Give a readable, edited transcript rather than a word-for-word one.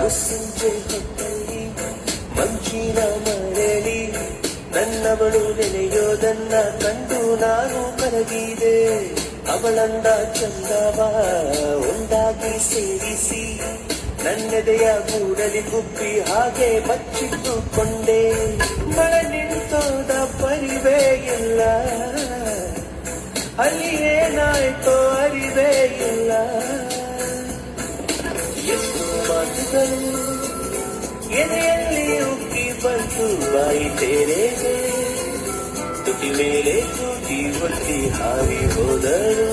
ಮುಸ್ಸಂಜೆ ಹೊತ್ತಲ್ಲಿ ಮಂಜಿನ ಮಳೆಲಿ ನನ್ನವಳು ನೆನೆಯೋದನ್ನ ಕಂಡು ನಾನು ಕರಗಿದೆ. ಅವಳಂದ ಚಂದವ ಒಂದಾಗಿ ಸೇರಿಸಿ ನನ್ನೆದೆಯ ಗೂಡಲಿ ಗುಬ್ಬಿ ಹಾಗೆ ಬಚ್ಚಿಟ್ಟುಕೊಂಡೆ. ಮಳೆ ನಿಂತೋದ ಪರಿವೇ ಇಲ್ಲ, ಅಲ್ಲಿ ಏನಾಯ್ತೋ ಅರಿವೇ ಇಲ್ಲ. ಎಷ್ಟು ಮಾತುಗಳು ಎದೆಯಲ್ಲಿ ಉಕ್ಕಿ ಬಂತು ಬಾಯಿ ತೆರೆಗೆ, ತುಟಿ ಮೇಲೆ ತೂಟಿ ಒತ್ತಿ ಹಾರಿ ಹೋದರು.